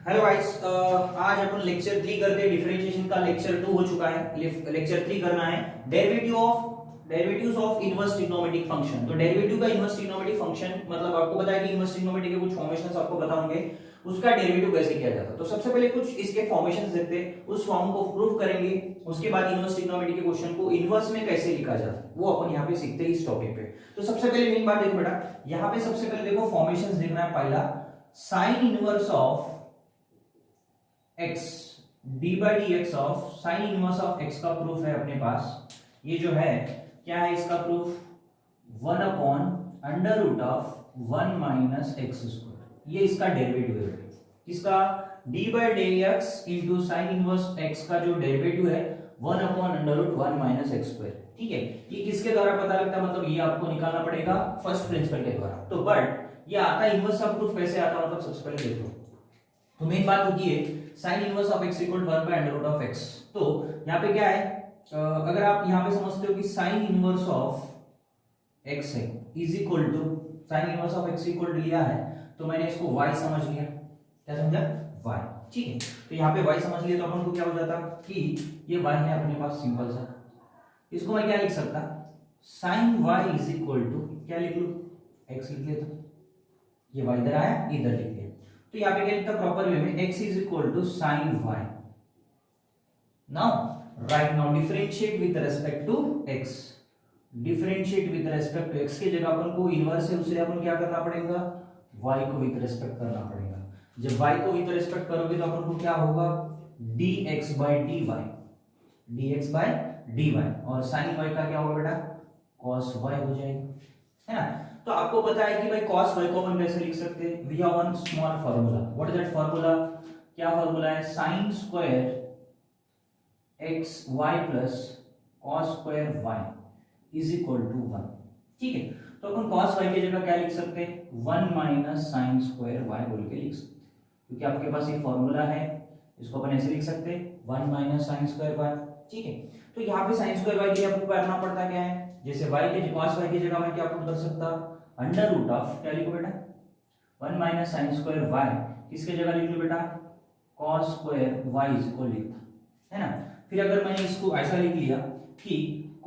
Hello guys, आज अपन lecture 3 करते हैं। डिफरेंशिएशन का लेक्चर 2 हो चुका है। लेक्चर 3 करना है derivatives of inverse trigonometric function. तो डेरिवेटिव का इनवर्स ट्रिग्नोमेट्रिक फंक्शन मतलब आपको पता है कि इनवर्स ट्रिग्नोमेट्रिक के कुछ फॉर्मेशंस आपको पता होंगे, उसका डेरिवेटिव कैसे किया जाता है। तो सबसे पहले कुछ इसके फॉर्मेशंस देखते हैं, उस फॉर्म को प्रूव करेंगे, उसके बाद इनवर्स ट्रिग्नोमेट्रिक के क्वेश्चन को इनवर्स में कैसे लिखा जाता है वो अपन यहाँ पे सीखते हैं इस टॉपिक पे। तो सबसे पहले मेन बात देखो बेटा, यहाँ पे सबसे पहले देखो फॉर्मेशंस देखना है। पहला sine inverse of x d by d x of sine inverse of x का प्रूफ है अपने पास। ये जो है क्या है इसका proof, 1 upon under root of 1 minus x square. ये इसका डेरिवेटिव है किसका, d by d x into sine inverse x का जो डेरिवेटिव है 1 upon under root 1 minus x square. ठीक है, ये किसके द्वारा पता लगता है, मतलब ये आपको निकालना पड़ेगा फर्स्ट प्रिंसिपल के द्वारा। तो बट ये आता है इनवर्स का प्रूफ कैसे आता है, मतलब सबसे पहले देख लो। तो मेन बात होती है sine inverse of x equal 1 by under root of x। तो यहाँ पे क्या है, अगर आप यहाँ पे समझते हो कि साइन इनवर्स ऑफ x है is equal to sine inverse of x equal to लिया है, तो मैंने इसको y समझ लिया। क्या समझा, y। ठीक है, तो यहाँ पे y समझ लिया तो अपन को क्या हो जाता कि ये y है अपने पास, सिंपल सा। इसको मैं क्या लिख सकता, sine y is equal to क्या लिख लू, x लिख लेता। ये y इधर आया, इधर लिख लिया। तो यहाँ पे क्या लिखता प्रॉपर वे में, x is equal to sine y। Now write now differentiate with respect to x। Differentiate with respect to x की जगह अपन को इनवर्स है उसे अपन क्या करना पड़ेगा, y को विद रेस्पेक्ट करना पड़ेगा। जब y को विद रेस्पेक्ट करोगे तो अपन को क्या होगा, dx by dy, dx by dy। और साइन y का क्या होगा बेटा, cos y हो जाएगा, है ना। तो आपको पता है कि भाई cos y को अपन कैसे लिख सकते हैं, we have one small formula. What is that formula, क्या फार्मूला है, sin square x y plus cos square y is equal to 1। ठीक है, तो अपन cos y की जगह क्या लिख सकते हैं, 1 माइनस sin स्क्वायर y बोल के लिख सकते हैं, क्योंकि आपके पास ये फार्मूला है। इसको अपन ऐसे लिख सकते हैं 1 माइनस sin स्क्वायर y। ठीक है, तो यहाँ पे sin स्क्वायर y के लिए आपको करना पड़ता क्या है, जैसे y के cos y की जगह मैं क्या पुट कर सकता, अंडर रूट ऑफ क्या लिखो बेटा, 1 माइनस साइन स्क्वायर y, किसके जगह लिख लो बेटा, cos square y is equal लिखता, है ना। फिर अगर मैंने इसको ऐसा लिख लिया कि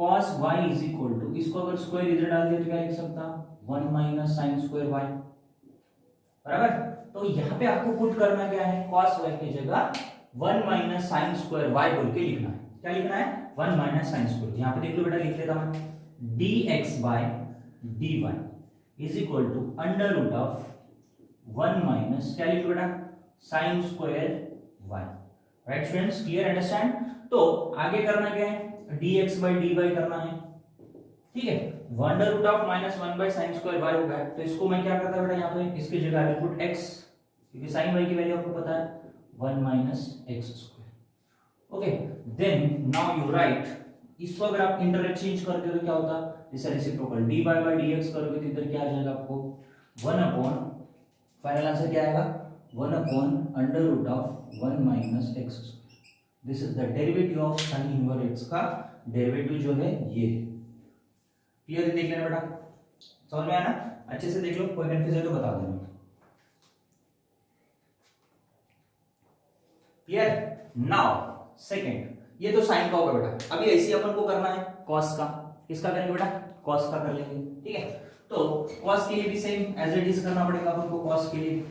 cos y is equal to, इसको अगर स्क्वायर इधर डाल दिया तो क्या लिख सकता, 1 माइनस साइन स्क्वायर y, बराबर। तो यहाँ पे आपको पुट करना क्या है, cos y की जगह 1 माइनस साइन स्क्वायर y बोल के लिखना है। क्या लिखना है, 1 माइनस साइन स्क्वायर। यहाँ पे देख लो बेटा, लिख लेता मैं dx by dy is equal to under root of 1 minus क्या लिख लो बेटा, sine square y। Right students, clear, understand. तो आगे करना क्या है, dx बाय dy करना है। ठीक है, under root of minus 1 by sine square y हो गया। तो इसको मैं क्या करता बेटा, यहाँ पे इसकी जगह आई पुट x, क्योंकि साइन y की वैल्यू आपको पता है 1 minus x square. Okay, then now you write, इसको अगर आप इंटर एक्सचेंज करते हो तो क्या होता, जैसे रेसिप्रोकल dy बाय dx करोगे तो इधर क्या आ जाएगा आपको 1 अपॉन, फाइनल आंसर क्या आएगा, 1 upon under root of 1 minus x square. This is the derivative of sine inverse x का डेरिवेटिव जो है ये। क्लियर, देख लेना बेटा, समझ में आया ना, अच्छे से देख लो, कोई कंफ्यूजन तो बता देना। क्लियर। नाउ सेकंड, ये तो साइन का होगा बेटा। अभी ऐसे अपन को करना है कॉस का, किसका करेंगे बेटा, कॉस का कर लेंगे। ठीक है, तो कॉस के लिए भी सेम एज इट इज करना पड़ेगा अपन को। कॉस के लिए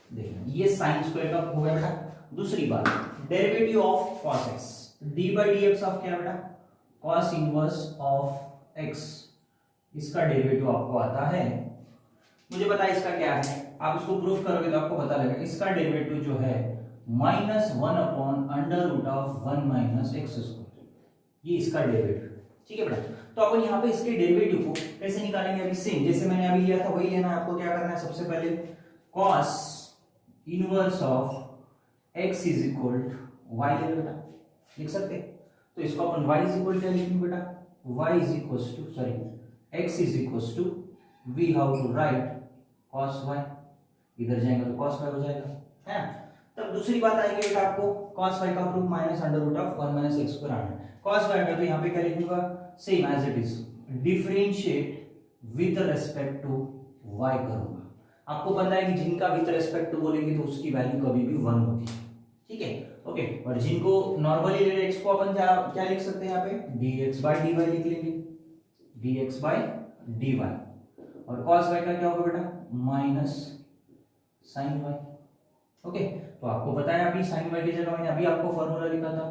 देखना, ये साइन स्क्वायर का हो गया बेटा। दूसरी बात, derivative of cos x, d by d x of क्या बेटा, cos इनवर्स ऑफ x, इसका डेरिवेटिव आपको आता है। मुझे पता है इसका क्या है, आप इसको प्रूफ करोगे तो आपको पता लगेगा। इसका डेरिवेटिव जो है minus 1 upon under root of 1 minus x square, ये इसका डेरिवेटिव। ठीक है बेटा, तो अपन यहाँ पे इसके डेरिवेटिव को कैसे निकालेंगे, अभी सेम जैसे मैंने अभी लिया था वही लेना है आपको। क्या करना है, सबसे पहले cos inverse of x is equal to y ले लो बेटा, लिख सकते। तो इसको अपन y इज इक्वल क्या लिखेंगे बेटा, y is equal to sorry x is equal to we have to write cos y, इधर जाएंगे तो cos y हो जाएगा, है ना। तब दूसरी बात आएगी बेटा आपको, cos y का proof minus under root of 1 minus x square आना है। cos y का तो यहाँ पे क्या लिखूंगा, same as it is, differentiate with respect to y करूंगा। आपको पता है कि जिनका विथ रेस्पेक्ट टू बोलेंगे तो उसकी वैल्यू कभी भी 1 होती है, ठीक है, ओके। और जिनको नॉर्मली ले एक्स को अपन क्या लिख सकते हैं यहाँ पे dx by dy लिख लेंगे, dx by dy। और cos y का क्या होगा बेटा माइनस sin y, ओके। तो आपको पता है अभी sin y की जगह मैंने अभी आपको फॉर्मूला लिखा था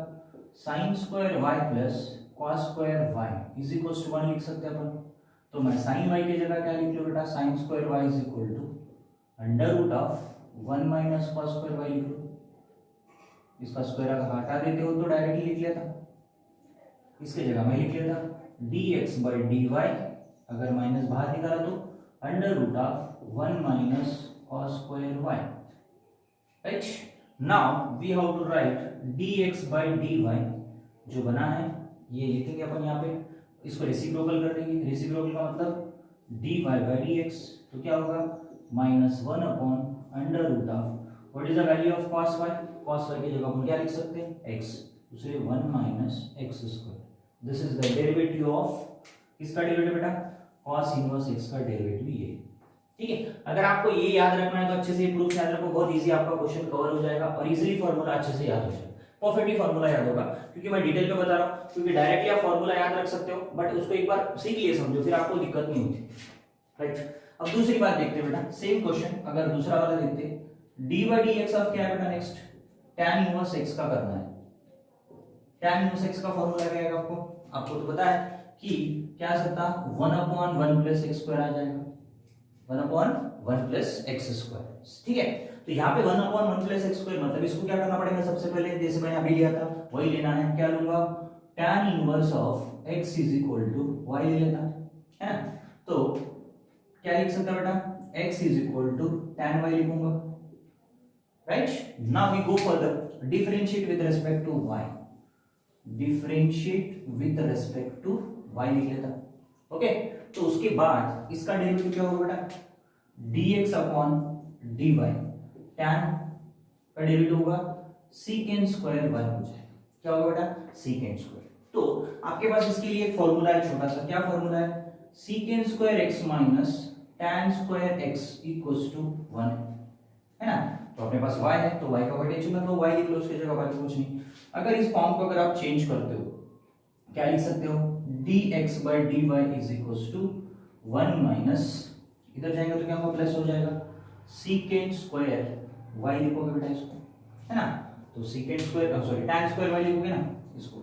sin square y plus cos square y is equal to 1 लिख सकते हैं अपन। तो मैं sin y की जगह क्या लिख लूं बेटा sin square y is equal to under root of 1 minus cos square y लिख लो। इसका स्क्वायर अगर हटा देते हो तो डायरेक्टली लिख लिया था, इसके जगह मैं लिख लिया था dx by dy, अगर माइनस बाहर निकाला तो under root of 1 minus cos square y, right. Now we have to write dx by dy जो बना है ये लिखेंगे अपन यहाँ पे, इसको रेसिप्रोकल कर देंगे। रेसिप्रोकल का मतलब dy by dx, तो क्या होगा minus 1 upon under root of what is the value of cos y, cos y की जगह अपन क्या लिख सकते हैं x, दूसरे 1 minus x square. This is the derivative of किसका डेरिवेटिव बेटा cos इनवर्स x का डेरिवेटिव ये, ठीक है। अगर आपको ये याद रखना है तो अच्छे से प्रूफ याद रखो, बहुत इजी आपका क्वेश्चन कवर हो जाएगा और इजीली फॉर्मूला अच्छे से याद हो जाएगा, परफेक्टली फॉर्मूला याद होगा, क्योंकि मैं डिटेल में बता रहा हूं, क्योंकि डायरेक्टली आप फॉर्मूला याद रख सकते हो बट उसको एक बार सीख लिए समझो फिर आपको दिक्कत नहीं होती, राइट। अब दूसरी बात देखते हैं बेटा, सेम क्वेश्चन अगर दूसरा वाला देखते हैं dy dx ऑफ क्या है बेटा नेक्स्ट tan इनवर्स x का करना है। tan इनवर्स x का फॉर्मूला क्या है आपको तो पता है कि क्या आ सकता 1/1 प्लस x स्क्वायर आ जाएगा, 1/1 प्लस x स्क्वायर, ठीक है। तो यहाँ पे 1/1 प्लस x स्क्वायर मतलब इसको क्या करना पड़ेगा सबसे पहले, जैसे मैंने अभी लिया था वही लेना है, क्या लूंगा tan inverse of x is equal to y ले लेता है ना। तो क्या लिख सकता बेटा x is equal to tan y लिखूंगा, right. Now we go further, differentiate with respect to y, differentiate with respect to y लिख लेता, ओके। तो उसके बाद इसका डेरिवेटिव क्या होगा बेटा dx अपॉन dy, tan का डेरिवेटिव होगा secant स्क्वायर y हो जाएगा, क्या होगा बेटा secant स्क्वायर। तो आपके पास इसके लिए एक फॉर्मूला है छोटा सा, क्या फॉर्मूला है secant square x minus tan square x equals to 1 है ना। तो अपने पास y है तो y का वेटेज मतलब y लिख लो उसकी जगह, बाकी कुछ नहीं। अगर इस फॉर्म को अगर आप चेंज करते हो क्या लिख सकते हो dx by dy is equals to 1 minus इधर जाएंगे तो क्या होगा प्लस हो जाएगा secant स्क्वायर y लिखोगे बेटा इसको, है ना। तो secant square sorry tan square y लिखोगे ना इसको,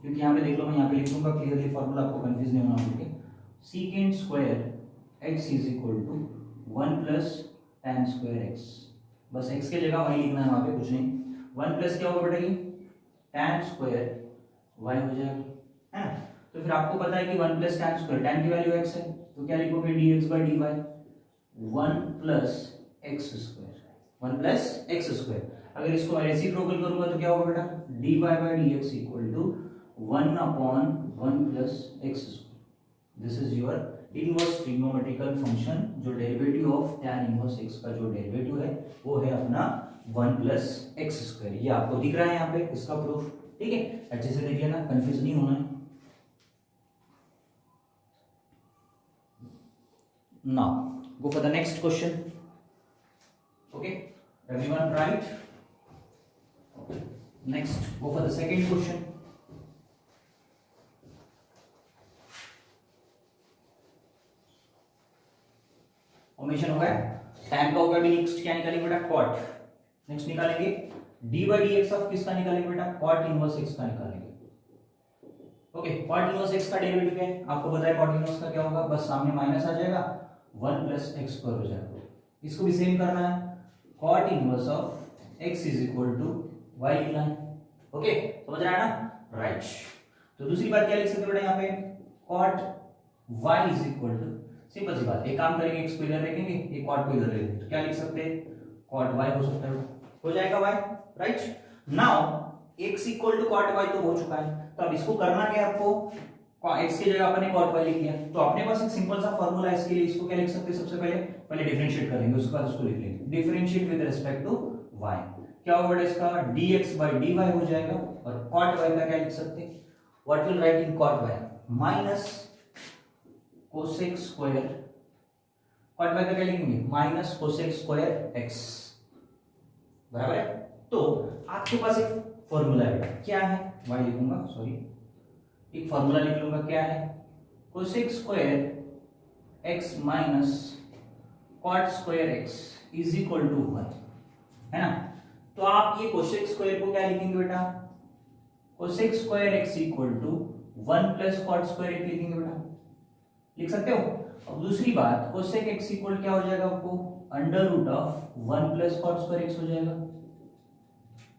क्योंकि यहाँ पे देख लो मैं यहाँ पे लिख दूंगा क्लियरली फॉर्मूला, आपको कंफ्यूज नहीं होना चाहिए। secant square x is equal to 1 plus tan square x, बस x के जगह y लिखना है वहां पे, कुछ नहीं। 1 प्लस क्या होगा बेटा ये tan स्क्वायर y हो जाएगा, है ना। तो फिर आपको पता है कि 1 प्लस tan स्क्वायर, tan की वैल्यू x है तो क्या लिखोगे dx by dy 1 plus x square, 1 plus x square. अगर इसको मैं रेसिप्रोकल करूंगा तो क्या होगा बेटा dy by dx equal to 1 upon 1 plus x square. This is your inverse trigonometrical function, जो derivative of tan inverse x का जो डेरिवेटिव है वो है अपना 1 प्लस x स्क्वायर। ये आपको दिख रहा है यहाँ पे इसका प्रूफ, ठीक है, अच्छे से देख लेना, कंफ्यूज नहीं होना है। Now go for the next question. Okay, everyone right? Okay. Next, go for the second question. Formation हो गया, tan का होगा भी नेक्स्ट क्या निकालेंगे बेटा cot, नेक्स्ट निकालेंगे dy dx ऑफ किसका निकालेंगे बेटा cot इनवर्स x का निकालेंगे, ओके। cot इनवर्स x का डेरिवेटिव क्या है आपको पता है, cot इनवर्स का क्या होगा बस सामने माइनस आ जाएगा 1 प्लस x स्क्वायर हो जाएगा। इसको भी सेम करना है, cot inverse of x is equal to y लिखना है, ओके, समझ रहा है ना, राइट। तो दूसरी बात क्या लिख सकते हैं बेटा यहाँ पे cot y is equal to, simple सी बात, एक काम करेंगे x को इधर रखेंगे एक cot को इधर रखेंगे तो क्या लिख सकते हैं cot y हो सकता है, हो जाएगा y, right. Now x equal to cot y तो हो चुका है, तो अब इसको करना क्या है आपको, x की जगह अपने cot y लिख लिया, तो अपने पास एक सिंपल सा फॉर्मूला है इसके लिए, इसको क्या लिख सकते हैं सबसे पहले डिफरेंशिएट करेंगे, उसके बाद उसको लिख लेंगे differentiate with respect to y, क्या होगा बेटा इसका dx by dy हो जाएगा, और cot y का क्या लिख सकते हैं, what will write in cot y minus cosec square, cot y का क्या लिखेंगे माइनस कोसेक स्क्वायर एक्स, बराबर है। तो आपके पास एक फॉर्मूला है, क्या है, वाई लिखूंगा, सॉरी, एक फॉर्मूला लिख लूंगा, क्या है, cosec square x minus cot square x is equal to 1, है ना। तो आप ये कोसेक स्क्वायर को क्या लिखेंगे बेटा, cosec square x equal to 1 plus cot square x लिखेंगे बेटा, लिख सकते हो। अब दूसरी बात, कोसेक एक्स इक्वल क्या हो जाएगा आपको, under root of 1 plus cot square x हो जाएगा,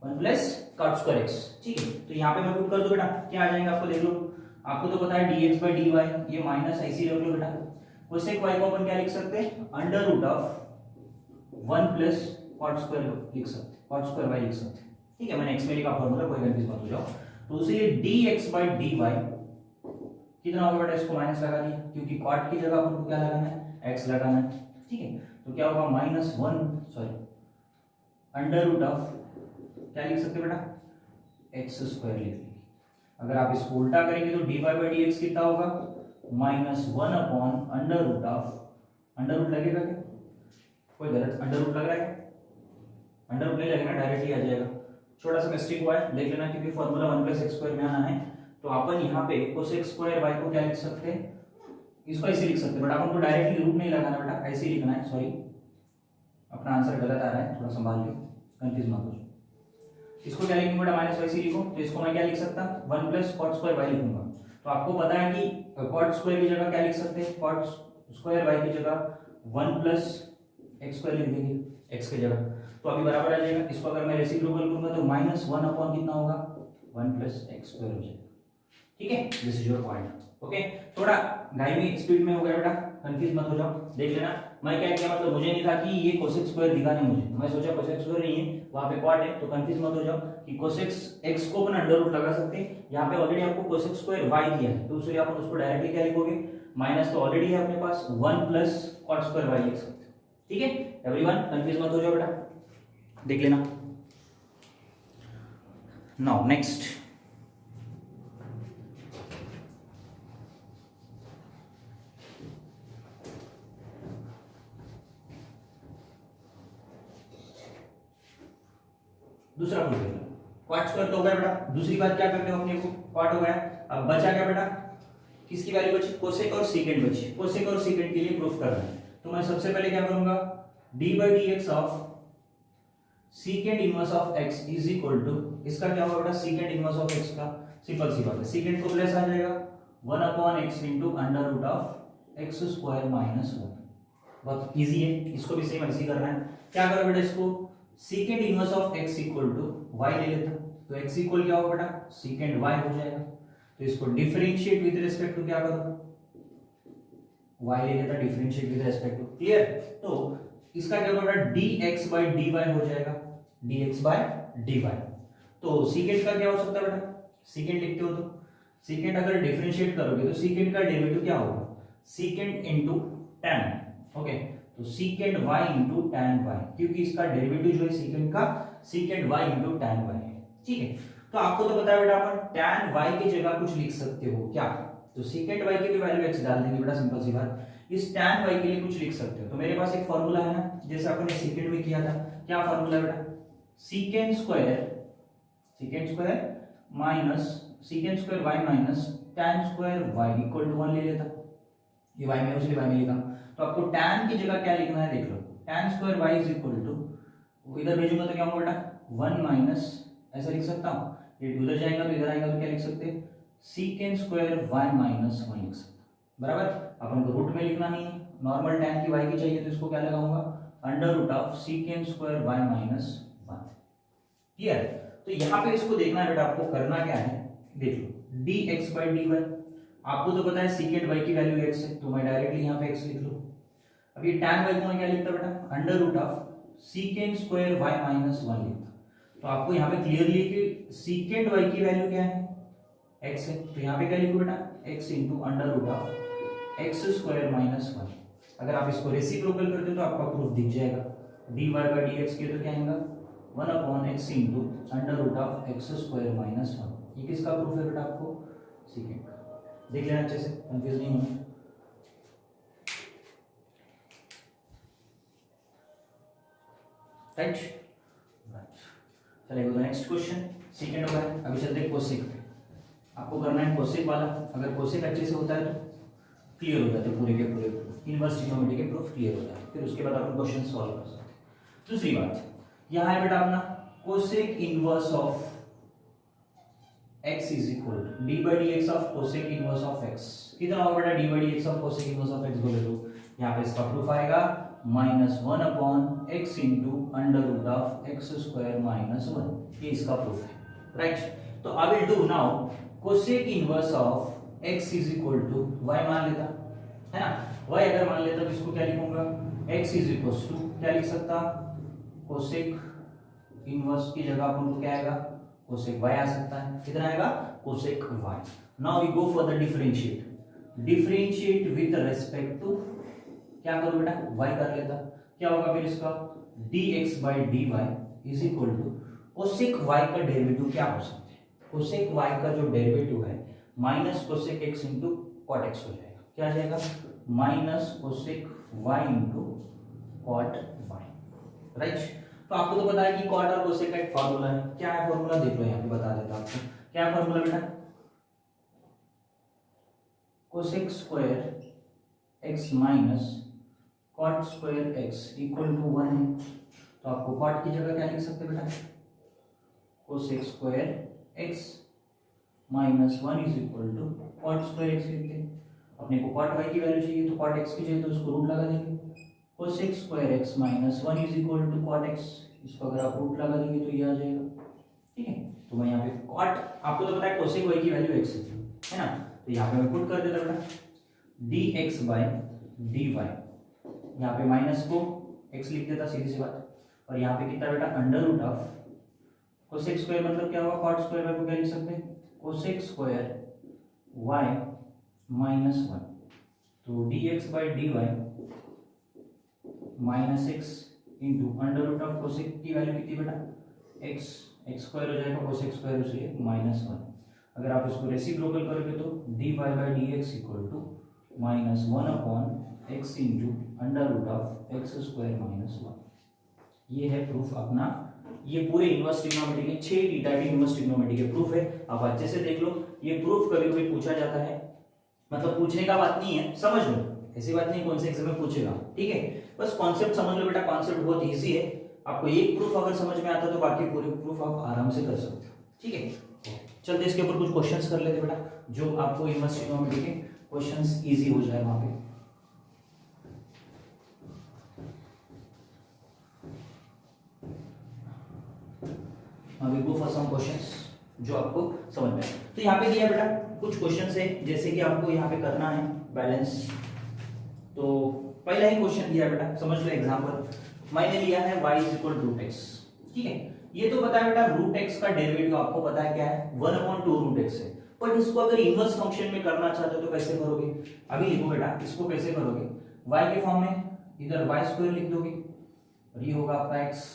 1 प्लस कॉट स्क्वायर एक्स, ठीक है। तो यहाँ पे मैं पुट कर दूं बेटा, क्या आ जाएगा आपको देख लो, आपको तो पता है dx बाई dy, ये माइनस ऐसे रख लो बेटा। कोसेक y को अपन क्या लिख सकते हैं, under root of 1 plus cot square लिख सकते, कॉट स्क्वायर y लिख सकते, ठीक है। मैंने x में लिखा फॉर्मूला, कोई कंफ्यूज मत हो जाओ। तो इसलिए dx बाई dy कितना होगा बेटा, इसको माइनस लगा दिया, क्योंकि कॉट की जगह अपन को क्या लगाना है, x लगाना है, ठीक है। तो क्या होगा minus 1, sorry, under root of क्या लिख सकते बेटा, एक्स स्क्वायर लिख लीजिए। अगर आप इसको उल्टा करेंगे तो d y by d x कितना होगा, minus 1 upon under root of, under root लगेगा क्या, कोई गलत अंडर रूट लग रहा है क्या, अंडर रूट नहीं लगेगा, डायरेक्ट ही आ जाएगा। छोटा सा मिस्टेक हुआ है, देख लेना, क्योंकि फॉर्मूला 1 प्लस एक्स स्क्वायर में आना है। तो अपन यहाँ पे कोसेक स्क्वायर वाई को क्या लिख सकते हैं, इसको ऐसे लिख सकते हैं, बट अपन को डायरेक्टली रूट नहीं लगाना बेटा, ऐसे ही लिखना है, सॉरी अपना आंसर गलत आ रहा है, थोड़ा संभाल लो, कंफ्यूज मत हो। इसको क्या लिखेंगे बेटा, माइनस वाई सी लिखो, तो इसको मैं क्या लिख सकता, 1 प्लस कॉट स्क्वायर वाई लिखूंगा। तो आपको पता है कि कॉट स्क्वायर की जगह क्या लिख सकते हैं, कॉट स्क्वायर वाई की जगह 1 प्लस एक्स स्क्वायर लिख देंगे, एक्स की जगह, तो अभी बराबर आ जाएगा। इसको अगर मैं रेसिप्रोकल करूंगा तो माइनस 1 अपॉन कितना होगा, 1 प्लस एक्स स्क्वायर हो जाएगा, ठीक है। This is your point, okay. थोड़ा ढाई स्पीड में हो गया बेटा, कंफ्यूज मत हो जाओ, देख लेना। मैं क्या किया, मतलब मुझे नहीं था कि ये कोसेक स्क्वायर दिखाने मुझे, मैं सोचा कोसेक स्क्वायर नहीं है, वहां पे क्वाड है, तो कंफ्यूज मत हो जाओ कि कोसेक एक्स को अपन अंडर रूट लगा सकते हैं। यहाँ पे ऑलरेडी आपको कोसेक स्क्वायर वाई दिया है, तो उससे आप उसको डायरेक्टली क्या लिखोगे, माइनस तो ऑलरेडी है अपने पास, 1 प्लस कॉट स्क्वायर वाई लिख सकते हैं, ठीक है। एवरीवन कंफ्यूज मत हो जाओ बेटा, देख लेना। नाउ नेक्स्ट, दूसरा प्रूफ है, क्वाड स्क्वायर तो हो गया बेटा। दूसरी बात क्या करते हो, अपने को क्वाड हो गया, अब बचा क्या बेटा, किसकी वैल्यू बची, कोसेक और सीकेंट बची। कोसेक और सीकेंट के लिए प्रूफ करना है, तो मैं सबसे पहले क्या करूंगा, d by d x of secant inverse of x is equal to, इसका क्या होगा बेटा, सीकेंट इनवर्स ऑफ एक्स का सिंपल सी बात है, सीकेंट को प्लस आ जाएगा 1 upon x into under root of x square minus 1। बहुत इजी है, इसको भी सेम ऐसे करना है। क्या करो बेटा, इसको secant inverse of x equal to y ले लेता हूं, तो x इक्वल क्या होगा बेटा, सीकेंट y हो जाएगा। तो इसको डिफरेंशिएट विद रिस्पेक्ट टू क्या करो, y ले लेता, differentiate with respect to, clear. तो इसका क्या होगा बेटा, dx बाय dy हो जाएगा, dx बाय dy। तो सीकेंट का क्या हो सकता है बेटा, सीकेंट लिखते हो तो सीकेंट अगर डिफरेंशिएट करोगे तो सीकेंट का डेरिवेटिव क्या होगा, सीकेंट इनटू tan, ओके। तो secant y into tan y, क्योंकि इसका डेरिवेटिव जो है सीकेंट का, secant y into tan y है, ठीक है। तो आपको तो पता है बेटा, अपन टैन y की जगह कुछ लिख सकते हो क्या, तो सीकेंट y की भी वैल्यू x डाल देंगे बेटा, सिंपल सी बात। इस टैन y के लिए कुछ लिख सकते हो, तो मेरे पास एक फॉर्मूला है ना, जैसे अपन ने सीकेंट में किया था, क्या फॉर्मूला बेटा, secant square minus secant square y minus tan square y equal to 1 ले लेता, ये y में उसने y में लिखा। तो आपको tan की जगह क्या लिखना है, देख लो, tan square y is equal to, इधर भेजूंगा तो क्या होगा बेटा 1 माइनस, ऐसा लिख सकता हूं, ये उधर जाएगा तो इधर आएगा तो क्या लिख सकते हैं, सीकेंट स्क्वायर y माइनस 1 लिख सकते, बराबर। अपन को रूट में लिखना नहीं है, नॉर्मल tan की y की चाहिए, तो इसको क्या लगाऊंगा, under root of secant square y minus 1, clear. तो यहाँ पे इसको देखना है बेटा, आपको करना क्या है, देख लो, dx बाई dy, आपको तो पता है सीकेंट y की वैल्यू x है, तो मैं डायरेक्टली यहाँ पे x लिख लूं। अब ये tan y को मैं क्या लिखता बेटा, under root of secant square y minus 1 लिखता। तो आपको यहाँ पे क्लियरली कि सीकेंट y की वैल्यू क्या है, x है, तो यहाँ पे क्या लिखो बेटा, x into under root of x square minus 1। अगर आप इसको रेसिप्रोकल करते हो तो आपका प्रूफ दिख जाएगा, dy बाई dx के तो क्या आएगा, 1 upon x into under root of x square minus 1। ये किसका प्रूफ है बेटा, आपको सीकेंट का, देख लेना अच्छे से, कंफ्यूज नहीं होना। राइट। चलिए नेक्स्ट क्वेश्चन, सेकंड हो गया। अभी चलते हैं कोसेक पे। आपको करना है कोसेक वाला। अगर कोसेक अच्छे से होता है तो क्लियर हो जाते पूरे के पूरे इनवर्स ट्रिग्नोमेट्री के प्रूफ क्लियर हो जाते, फिर उसके बाद अपन क्वेश्चन सॉल्व कर सकते हैं। दूसरी बात यहाँ है बेटा अपना cosec inverse of x is equal to d by d x of cosec inverse of x। कितना होगा बेटा d by d x of cosec inverse of x बोले तो यहाँ पे इसका प्रूफ आएगा -1 upon x into under root of x square minus 1। ये इसका प्रूफ है, राइट। तो I will do now cosec inverse of x is equal to y मान लेता है ना। y अगर मान लेता तो इसको क्या लिखूंगा, x इज इक्वल टू क्या लिख सकता, कोसेक इनवर्स की जगह अपन को क्या आएगा, कोसेक y आ सकता है। कितना आएगा, cosec y। Now we go for the differentiate with respect to, क्या करो बेटा, y कर लेता, क्या होगा फिर इसका dx by dy is equal to cosec y का डेरिवेटिव क्या हो सकता है, कोसेक y का जो डेरिवेटिव है minus cosec x into cot x हो जाएगा। क्या आ जाएगा, minus cosec y into cot y, right. तो आपको तो पता है कि कॉट और कोसेक का एक फार्मूला है। क्या है फार्मूला, देख लो यहाँ पे बता देता आपको। क्या है फार्मूला बेटा, cosec square x minus cot square x equal to 1 है। तो आपको कॉट की जगह क्या लिख सकते हैं बेटा, cosec square x minus 1 is equal to cot square x लिखते हैं। अपने को कॉट y की वैल्यू चाहिए तो कॉट x की चाहिए तो उसको रूट लगा देंगे। Cosec square x minus 1 is equal to cot x, इसको अगर आप रूट लगा देंगे तो ये आ जाएगा, ठीक है। तो मैं यहाँ पे कॉट, आपको तो पता है कोसेक y की वैल्यू x है ना, तो यहाँ पे मैं पुट कर देता बेटा dx बाय dy, यहाँ पे माइनस को x लिख देता, सीधी सी बात। और यहाँ पे कितना बेटा, under root of cosec square मतलब क्या होगा, कॉट स्क्वायर y को क्या लिख सकते हैं, कोसेक स्क्वायर y माइनस 1। तो dx by dy minus x into under root of cosec की वैल्यू कितनी बेटा, x स्क्वायर हो जाएगा, कोसेक स्क्वायर इसलिए माइनस 1। अगर आप इसको रेसिप्रोकल करोगे तो dy by d x equal to minus 1 upon x into under root of x square minus 1। ये है प्रूफ अपना। ये पूरे इनवर्स ट्रिग्नोमेट्री के 6 थीटा के इनवर्स ट्रिग्नोमेट्री के प्रूफ है। आप अच्छे से देख लो, ये प्रूफ कभी कभी पूछा जाता है, मतलब पूछने का बात नहीं है, समझ लो, ऐसी बात नहीं कौन से एग्जाम में पूछेगा, ठीक है। बस कॉन्सेप्ट समझ लो बेटा, कॉन्सेप्ट बहुत इजी है। आपको एक प्रूफ अगर समझ में आता तो बाकी पूरे प्रूफ आप आराम से कर सकते हो, ठीक है। चलते इसके ऊपर कुछ क्वेश्चंस कर लेते बेटा, जो आपको इनवर्स ट्रिग्नोमेट्री के क्वेश्चंस इजी हो जाए वहां पे। अभी गो फॉर सम क्वेश्चंस जो आपको समझ में आए। तो यहाँ पे दिया बेटा कुछ क्वेश्चंस है, जैसे कि आपको यहाँ पे करना है बैलेंस। तो पहला ही क्वेश्चन दिया बेटा, समझ लो एग्जांपल। मैंने लिया है y is equal to x, ठीक है। ये तो पता है बेटा रूट x का डेरिवेटिव आपको पता है क्या है, 1/2 रूट x है। पर इसको अगर इनवर्स फंक्शन में करना चाहते हो तो कैसे करोगे, अभी लिखो बेटा, इसको कैसे करोगे, y के फॉर्म में इधर y स्क्वायर लिख दोगे और ये होगा आपका x,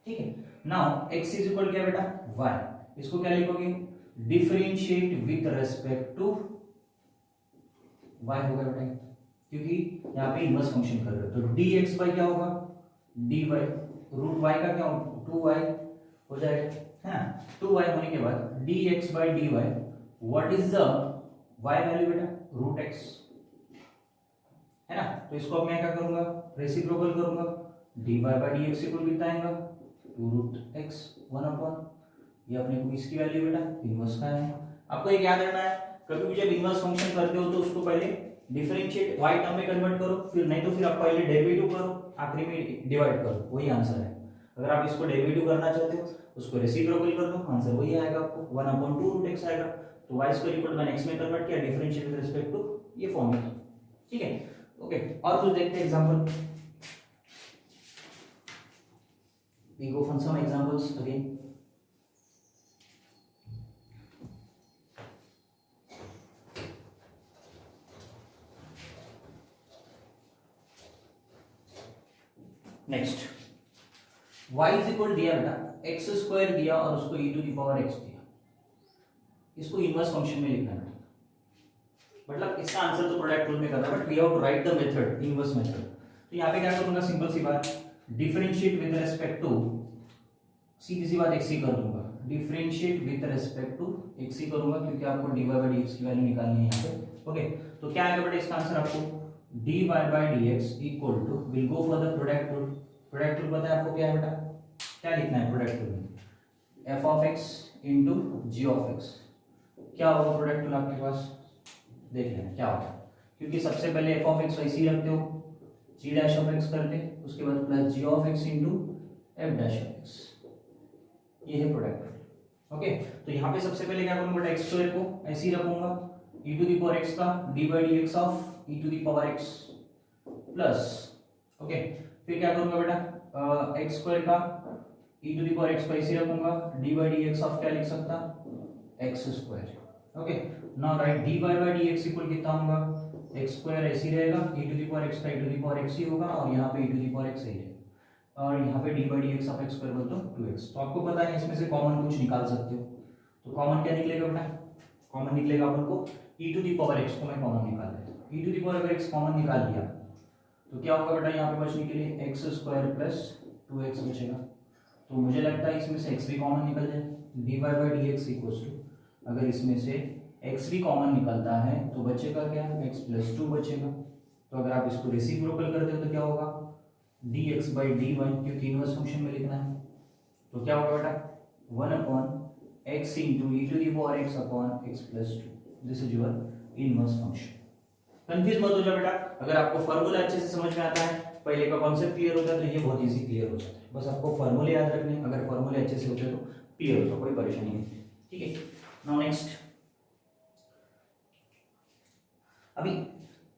ठीक है। नाउ x इज इक्वल क्या बेटा, y, इसको क्या लिखोगे, differentiate with respect to y होगा बेटा, क्योंकि यहाँ पे इनवर्स फंक्शन कर रहे हो। तो dx बाई क्या होगा, dy रूट y का क्या 2y हो जाएगा, है ना। 2y होने के बाद dx by dy, what is the y value बेटा, रूट x, है ना। तो इसको अब मैं क्या करूंगा, रेसिप्रोकल करूंगा, dy बाई dx इक्वल कितना आएगा, 2 रूट x 1 अपॉन, ये अपने को इसकी वैल्यू बेटा इनवर्स का है। आपको एक याद रखना है, कभी भी जब इनवर्स फंक्शन करते हो तो उसको पहले डिफरेंशिएट y टर्म में कन्वर्ट करो, फिर नहीं तो फिर आप पहले डेरिवेटिव करो, आखिरी में डिवाइड करो, वही आंसर है। अगर आप इसको डेरिवेटिव करना चाहते हो उसको रेसिप्रोकल कर दो, आंसर वही आएगा आपको, 1/2 रूट x आएगा। तो y square equal to x में कन्वर्ट किया, डिफरेंशिएट विद रिस्पेक्ट टू ये फॉर्म में, ठीक है। ओके, और कुछ देखते हैं example. We go for some examples again. Next y is equal दिया बेटा, x स्क्वायर दिया और उसको e to the power x दिया, इसको इनवर्स फंक्शन में लिखना है। मतलब इसका आंसर तो प्रोडक्ट रूल में करना है, but we have to write the method, inverse method. तो यहाँ पे क्या करूंगा, सिंपल सी बात, डिफरेंशिएट विद रेस्पेक्ट टू, सीधी सी बात एक्स ही कर दूंगा, differentiate with respect to x ही करूंगा क्योंकि आपको dy बाई dx की वैल्यू निकालनी है यहाँ पे। ओके, तो क्या आएगा बेटा इसका आंसर आपको dy by dx equal to, will go for the product rule. Product rule पता है आपको क्या है बेटा, क्या लिखना है प्रोडक्ट रूल में, f of x into g of x. क्या होगा प्रोडक्ट रूल आपके पास, देख लेना क्या होगा, क्योंकि सबसे पहले f ऑफ x वैसे ही रखते हो, g डैश ऑफ x करते, उसके बाद plus g of x into f dash of x, ये है प्रोडक्ट रूल। ओके, तो यहाँ पे सबसे पहले क्या करूंगा बेटा, x स्क्वायर को ऐसे ही रखूंगा, e to the power x का d by dx of e to the power x plus, okay, फिर क्या करूंगा बेटा x स्क्वायर का e to the power x को ऐसे रखूंगा, d बाई dx ऑफ क्या लिख सकता, x square. Okay, now write d by dx equal कितना होगा, x स्क्वायर ऐसे ही रहेगा, e to the power x का e to the power x ही होगा, और यहाँ पे e to the power x ही रहेगा, और यहाँ पे d by dx of x square बोल तो 2x। तो आपको पता है इसमें से कॉमन कुछ निकाल सकते हो, तो कॉमन क्या निकलेगा बेटा, कॉमन निकलेगा अपन को e to the power x को मैं कॉमन निकाल लेता हूँ, e to the power x common निकाल लिया तो क्या होगा बेटा, यहाँ पे बचने के लिए x स्क्वायर प्लस 2x बचेगा। तो मुझे लगता है इसमें से x भी कॉमन निकल जाए, dy by dx equals to, अगर इसमें से x भी कॉमन निकलता है तो बचेगा क्या, x प्लस 2 बचेगा। तो अगर आप इसको रेसिप्रोकल करते हो तो क्या होगा, dx बाई dy, क्योंकि इनवर्स फंक्शन में लिखना है, तो क्या होगा बेटा 1 upon x into e to the power x upon x plus 2, this is your inverse function. Confuse मत हो जाओ बेटा, अगर आपको फार्मूला अच्छे से समझ में आता है, पहले का कॉन्सेप्ट क्लियर होता है तो ये बहुत इजी क्लियर हो जाता है। बस आपको फार्मूले याद रखने, अगर फार्मूले अच्छे से होते हैं तो क्लियर होता है, कोई परेशानी नहीं। ठीक है, नाउ नेक्स्ट, अभी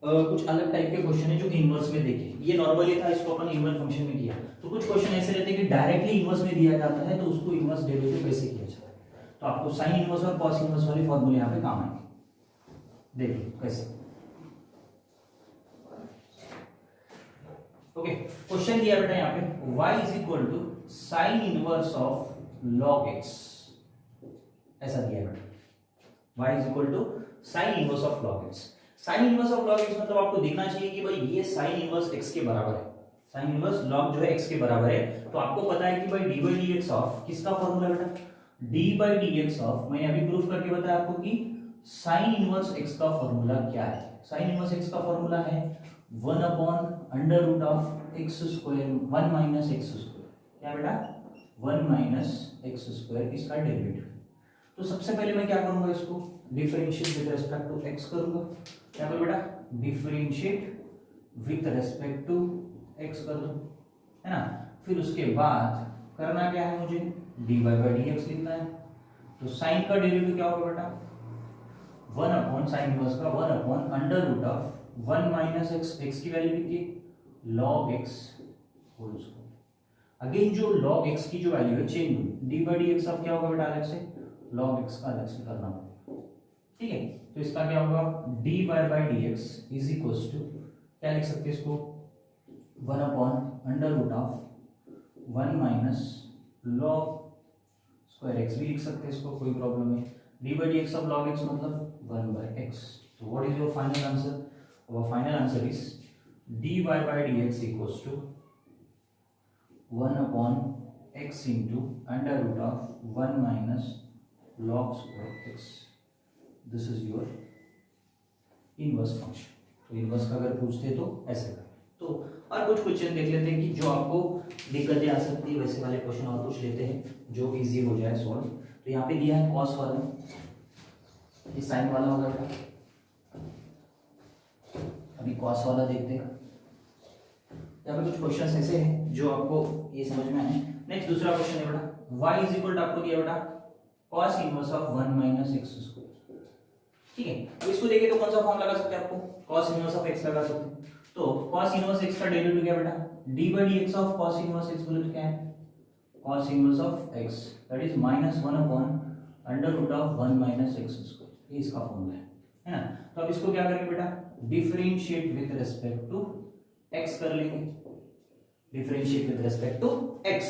कुछ अलग टाइप के क्वेश्चन है जो इनवर्स में देखे, ये नॉर्मली था, इसको अपन इनवर्स फंक्शन में किया। तो कुछ क्वेश्चन ऐसे रहते हैं कि डायरेक्टली इनवर्स में दिया जाता है तो उसको इनवर्स डेरिवेटिव कैसे किया जाता है, तो आपको साइन इनवर्स और कॉस इनवर्स वाले फार्मूले यहाँ पे काम आएंगे, देखिए कैसे। ओके, क्वेश्चन दिया बेटा यहाँ पे y is equal to sine inverse of log x, ऐसा दिया बेटा, y is equal to sine inverse of log x। Sine inverse of log x मतलब आपको दिखना चाहिए कि भाई ये साइन इनवर्स x के बराबर है, साइन इनवर्स log जो है x के बराबर है। तो आपको पता है कि भाई dy बाई dx ऑफ किसका फॉर्मूला बेटा, dy बाई dx ऑफ, मैंने अभी प्रूफ करके बताया आपको कि साइन इनवर्स x का फॉर्मूला क्या है। साइन इनवर्स x का फॉर्मूला है 1 upon under root of x square 1 minus x square, क्या बेटा 1 माइनस x स्क्वायर, इसका डेरिवेटिव। तो सबसे पहले मैं क्या करूंगा, इसको differentiate with respect to x करूंगा, क्या करूं बेटा, differentiate with respect to x कर दूं, है ना। फिर उसके बाद करना क्या है, मुझे dy बाई dx लिखना है। तो साइन का डेरिवेटिव क्या होगा बेटा, 1 अपॉन साइन इनवर्स का 1 upon under root of 1 minus x की वैल्यू कितनी है, log x whole square. Again जो log x की जो वैल्यू है चेंज हुई, dy बाई dx ऑफ क्या होगा बेटा, अलग से log x का अलग से करना होगा। ठीक है, तो इसका क्या होगा, dy by dx is equals to, क्या लिख सकते हैं इसको, 1 upon under root of 1 minus log square x भी लिख सकते हैं इसको, कोई प्रॉब्लम नहीं। dy by dx of log x मतलब 1 बाई x। तो what is your final answer, our final answer is dy by dx equals to 1 upon x into under root of 1 minus log square x. This is your inverse function. तो inverse का अगर पूछते तो ऐसे कर। तो और कुछ क्वेश्चन देख लेते हैं कि जो आपको दिक्कतें आ सकती है, वैसे वाले क्वेश्चन और कुछ लेते हैं जो इजी हो जाए सॉल्व। तो यहाँ पे दिया है कॉस वाला, ये साइन वाला होगा बेटा, अभी कॉस वाला देखते हैं। यहाँ पे कुछ क्वेश्चंस ऐसे हैं जो आपको ये समझ में आए। नेक्स्ट दूसरा क्वेश्चन है बेटा, y इज इक्वल टू आपको दिया बेटा cos inverse of 1 minus x square. ठीक है, अब इसको देखें तो कौन सा फॉर्म लगा सकते हैं, आपको cos इनवर्स ऑफ x लगा सकते हैं। तो cos इनवर्स x का डेरिवेटिव क्या बेटा, d by dx of cos inverse x बोले तो क्या है, cos inverse of x that is -1 upon under root of 1 minus x square, ये इसका फॉर्मूला है ना। तो अब इसको क्या करेंगे बेटा, differentiate with respect to x कर लेंगे, differentiate with respect to x।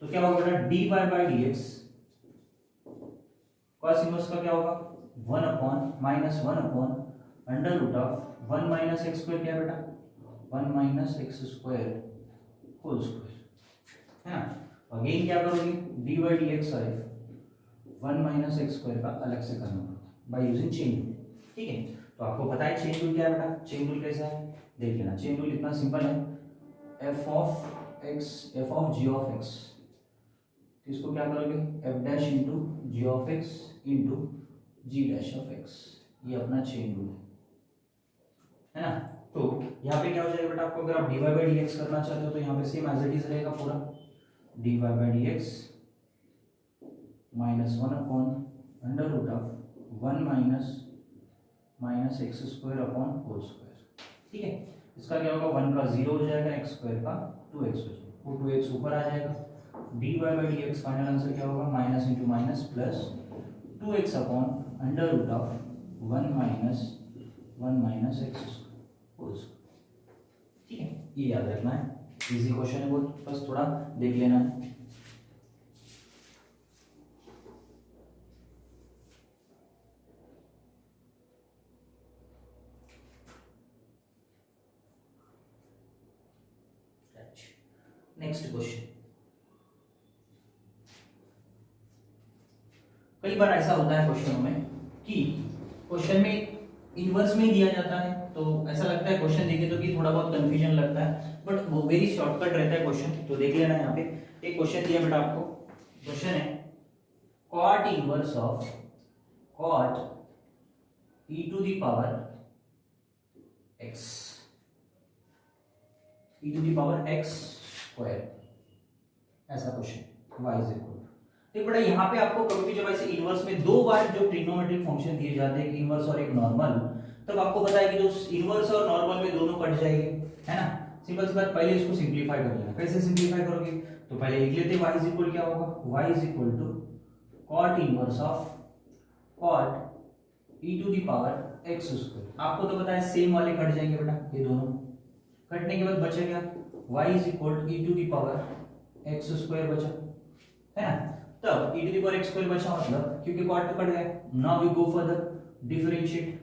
तो क्या होगा बेटा, dy by dx cos inverse का क्या होगा 1 upon -1 upon under root of 1 minus x square, क्या बेटा 1 minus x square whole square, है ना। अगेन क्या करोगे, डी बाई डी एक्स है 1 माइनस एक्स स्क्वायर का अलग से करना पड़ता है बाई यूजिंग चेन रूल, ठीक है। तो आपको पता है चेन रूल क्या है बेटा, चेन रूल कैसा है देख लेना। चेन रूल इतना सिंपल है, f of x f of g of x, इसको क्या करोगे f dash into g of x into g dash of x, ये अपना चेन रूल है ना। तो यहाँ पे क्या हो जाएगा बेटा, आपको अगर आप dy बाई डी एक्स करना चाहते हो तो यहाँ पे सेम एज इट इज रहेगा पूरा, dy by d x minus 1 upon under root of 1 minus x square upon whole square, ठीक है। इसका क्या होगा, 1 का 0 हो जाएगा, एक्स स्क्वायर का 2x हो जाएगा, वो 2x ऊपर आ जाएगा, dy by d x final answer क्या होगा, minus into minus plus 2x upon under root of 1 minus x square, ठीक है। ये याद रखना है, इजी क्वेश्चन है बहुत, बस थोड़ा देख लेना है। नेक्स्ट क्वेश्चन, कई बार ऐसा होता है क्वेश्चनों में कि क्वेश्चन में इनवर्स में ही दिया जाता है, तो ऐसा लगता है क्वेश्चन देखे तो कि थोड़ा बहुत कंफ्यूजन लगता है, बट वो वेरी शॉर्टकट रहता है क्वेश्चन। तो देख लेना, यहाँ पे एक क्वेश्चन दिया बेटा आपको, क्वेश्चन है cot inverse of cot e to the power x, e to the power x square, ऐसा क्वेश्चन y इज इक्वल। तो बेटा यहाँ पे आपको कभी भी जब ऐसे इनवर्स में दो बार जो ट्रिग्नोमेट्रिक फंक्शन दिए जाते हैं, एक इनवर्स और एक नॉर्मल, तब आपको पता है कि जो इनवर्स और नॉर्मल में दोनों कट जाएंगे, है ना। सिंपल सी बात, पहले इसको सिंपलीफाई कर लेना। कैसे सिंपलीफाई करोगे, तो पहले लिख लेते y इज इक्वल क्या होगा, y is equal to cot inverse of cot e to the power x square. आपको तो पता है सेम वाले कट जाएंगे बेटा, ये दोनों कटने के बाद बचा क्या, y is equal to e to the power x square बचा, है ना। तब e to the power x square बचा, मतलब क्योंकि कॉट तो कट गया, now we go for the differentiate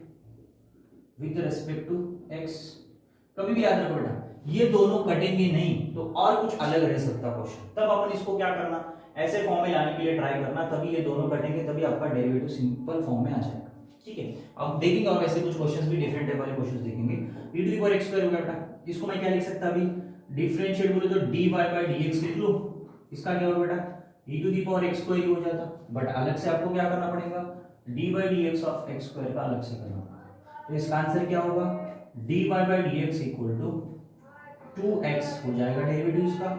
with respect to x। कभी भी याद रखो बेटा, ये दोनों कटेंगे नहीं तो और कुछ अलग रह सकता क्वेश्चन, तब अपन इसको क्या करना, ऐसे फॉर्म में लाने के लिए ट्राई करना, तभी ये दोनों कटेंगे, तभी आपका डेरिवेटिव सिंपल फॉर्म में आ जाएगा, ठीक है। अब देखेंगे और वैसे कुछ क्वेश्चंस भी डिफरेंट टाइप वाले क्वेश्चंस देखेंगे। e to the power x square हो गया बेटा, इसको मैं क्या लिख सकता अभी, डिफरेंशिएट बोले तो dy बाई dx लिख लो, इसका क्या होगा बेटा, e to the power x square हो जाता, बट अलग से आपको क्या करना पड़ेगा, dy by dx of x square का अलग से करना पड़ेगा। तो इसका आंसर क्या होगा, dy by dx equal to 2x हो जाएगा डेरिवेटिव इसका,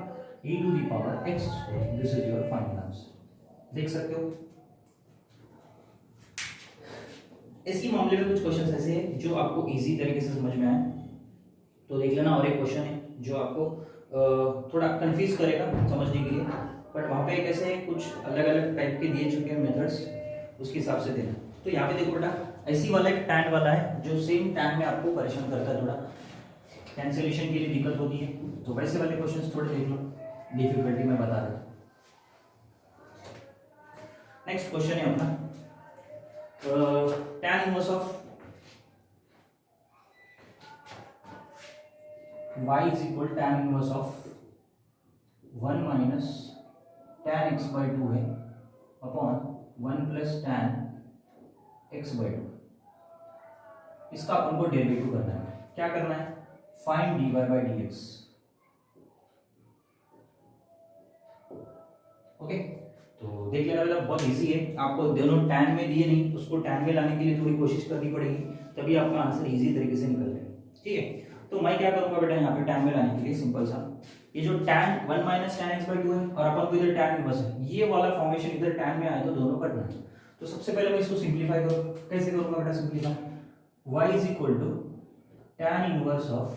e to the power x square. This is your final answer, देख सकते हो। इसके मामले में कुछ क्वेश्चंस ऐसे हैं जो आपको इजी तरीके से समझ में आए, तो देख लेना। और एक क्वेश्चन है जो आपको थोड़ा कंफ्यूज करेगा समझने के लिए, बट वहां पे कैसे कुछ अलग अलग टाइप के दिए चुके हैं मेथड्स, उसके हिसाब से देना। तो यहाँ पे देखो बेटा, ऐसी वाला एक टैन वाला है जो सेम टैन में आपको परेशान करता है, थोड़ा कैंसिलेशन के लिए दिक्कत होती है, तो वैसे वाले क्वेश्चंस थोड़े देख लो, डिफिकल्टी मैं बता रहा हूँ। नेक्स्ट क्वेश्चन है अपना tan inverse of y is equal tan inverse of 1 minus tan x by 2 है upon 1 plus tan x by 2। इसका अपन को डेरिवेटिव करना है, क्या करना है, find dy by dx, okay. तो देख लेना बेटा, बहुत इजी है, आपको दोनों टैन में दिए नहीं, उसको टैन में लाने के लिए थोड़ी कोशिश करनी पड़ेगी, तभी आपका आंसर इजी तरीके से निकल जाएगा, ठीक है। तो मैं क्या करूंगा बेटा, यहाँ पे टैन में लाने के लिए सिंपल सा, ये जो tan 1 minus tan x by 2 है और अपन को इधर tan इनवर्स है, ये वाला फॉर्मेशन इधर टैन में आए तो दोनों कटना है। तो सबसे पहले मैं इसको सिंप्लीफाई करूँ, कैसे करूंगा बेटा simplify, y is equal to tan inverse of,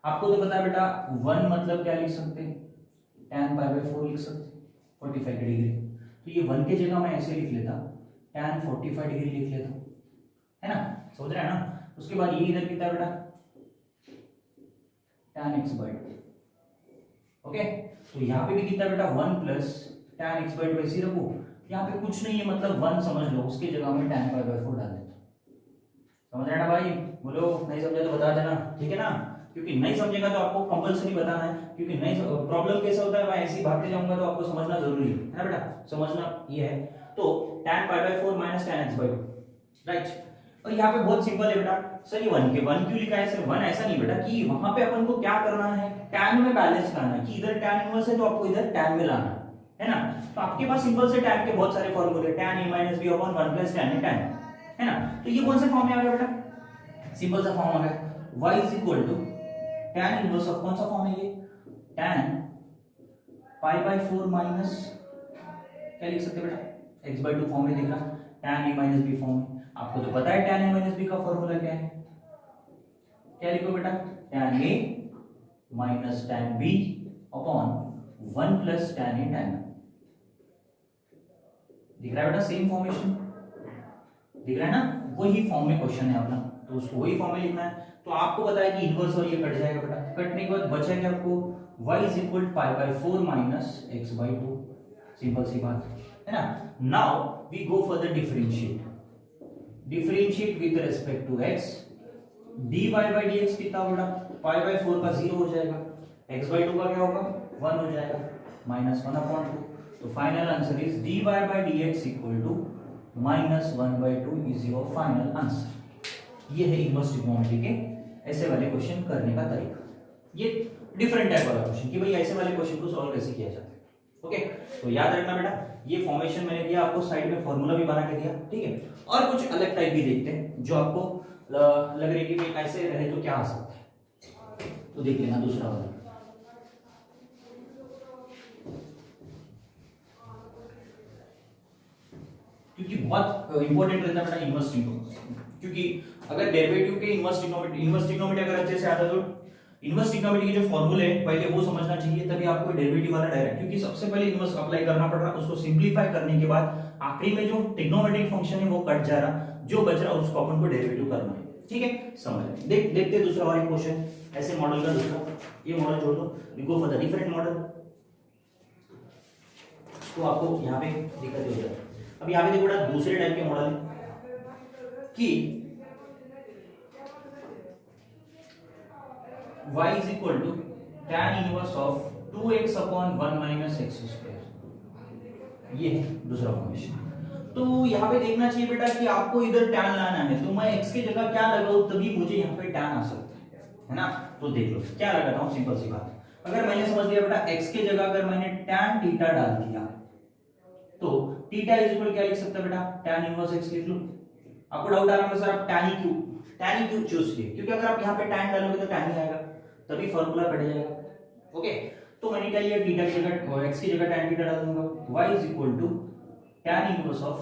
आपको तो पता है बेटा 1 मतलब क्या लिख सकते हैं, tan पाई बाई 4 लिख सकते हैं, 45 डिग्री। तो ये 1 की जगह मैं ऐसे लिख लेता, tan 45 डिग्री लिख लेता, है ना, समझ रहे हैं ना। उसके बाद ये इधर कितना बेटा, tan x बाई 2, ओके। तो यहाँ पे भी कितना बेटा 1 प्लस tan x बाई 2 ऐसे रखो, यहाँ पे कुछ नहीं है, मतलब 1 समझ लो, उसकी जगह में tan पाई बाई 4 डाल देता, समझ रहे हैं ना भाई, बोलो नहीं समझा तो बता देना, ठीक है ना। क्योंकि नहीं समझेगा तो आपको कंपलसरी बताना है, क्योंकि नहीं प्रॉब्लम कैसा होता है, मैं ऐसे ही भागते जाऊंगा तो आपको समझना जरूरी है ना बेटा, समझना ये है। तो tan pi by 4 minus tan x by 2, right. और यहाँ पे बहुत सिंपल है बेटा, सर ये 1 क्यों लिखा है सर? 1 ऐसा नहीं बेटा कि वहां पे अपन को क्या करना है, tan में बैलेंस लाना है, कि इधर tan इनवर्स है तो आपको इधर tan में लाना है ना। तो आपके पास सिंपल से tan के बहुत सारे फॉर्मूले, tan a - b upon 1 + tan a tan, है ना। तो ये कौन से फॉर्म में आ गया बेटा? सिंपल सा फॉर्म आ गया, y = tan इनवर्स ऑफ, कौन सा फॉर्म है ये, tan पाई बाय 4 माइनस, क्या लिख सकते हैं बेटा, x बाय 2 फॉर्म में दिख रहा, tan a - b फॉर्म में। आपको तो पता है tan a - b का फॉर्मूला क्या है, क्या लिखो बेटा, tan a minus tan b upon 1 + tan a tan, दिख रहा है बेटा, सेम फॉर्मेशन दिख रहा है ना, वही फॉर्म में क्वेश्चन है अपना, तो उसको वही फॉर्म में लिखना है। तो आपको पता है कि इनवर्स और ये कट जाएगा बेटा, कटने के बाद बचा क्या आपको, y = pi by 4 minus x by 2, simple सी बात है ना। Now we go for the differentiate with respect to x, dy by dx कितना होगा, पाई बाय 4 का 0 हो जाएगा, x बाय 2 का क्या होगा 1 हो जाएगा, -1/2। तो final answer is dy by dx = -1/2 is your final answer. ये है इनवर्स ट्रिग्नोमेट्री के ऐसे वाले क्वेश्चन करने का तरीका। ये डिफरेंट टाइप वाला क्वेश्चन कि भाई ऐसे वाले क्वेश्चन को सॉल्व कैसे किया जाता है। ओके, तो याद रखना बेटा, ये फॉर्मेशन मैंने दिया आपको, साइड में फॉर्मूला भी बना के दिया, ठीक है। और कुछ अलग टाइप भी देखते हैं जो आपको लग रही है कि भाई ऐसे रहे तो क्या आ सकता है, तो देख लेना दूसरा वाला। क्योंकि बहुत इंपॉर्टेंट रहता है बेटा इनवर्स ट्रिग्नोमेट्री, क्योंकि अगर डेरिवेटिव के इनवर्स ट्रिग्नोमेट्री अगर अच्छे से आता तो इनवर्स ट्रिग्नोमेट्री के जो फॉर्मूले हैं पहले वो समझना चाहिए, तभी आपको डेरिवेटिव वाला डायरेक्ट, क्योंकि सबसे पहले इनवर्स अप्लाई करना पड़ रहा है, उसको सिंपलीफाई करने के बाद आखिरी में जो ट्रिग्नोमेट्रिक फंक्शन है वो कट जा रहा, जो बच रहा उसको अपन को डेरिवेटिव करना है, ठीक है। समझ देखते दूसरा वाला क्वेश्चन, ऐसे मॉडल का दूसरा, ये मॉडल छोड़ दो, we go for the different model. तो आपको यहाँ पे दिक्कत हो जाए। अब यहाँ पे देखो बेटा दूसरे टाइप के मॉडल कि y = tan inverse of 2x upon 1 - x², ये है दूसरा फॉर्मेशन। तो यहाँ पे देखना चाहिए बेटा कि आपको इधर tan लाना है, तो मैं x की जगह क्या लगाऊं तभी मुझे यहाँ पे tan आ सकता है ना। तो देख लो क्या लगाता हूँ, सिंपल सी बात, अगर मैंने समझ लिया बेटा x की जगह अगर मैंने tan थीटा डाल दिया तो थीटा = क्या लिख सकता बेटा, tan इनवर्स x लिख लो। आपको डाउट आ रहा है सर आप tan ही क्यों चूज किए, क्योंकि अगर आप यहाँ पे tan डालोगे तो tan ही आएगा, तभी फॉर्मूला कट जाएगा। ओके, तो मैंने क्या लिया, थीटा की जगह x की जगह tan थीटा डाल दूंगा, y = tan इनवर्स ऑफ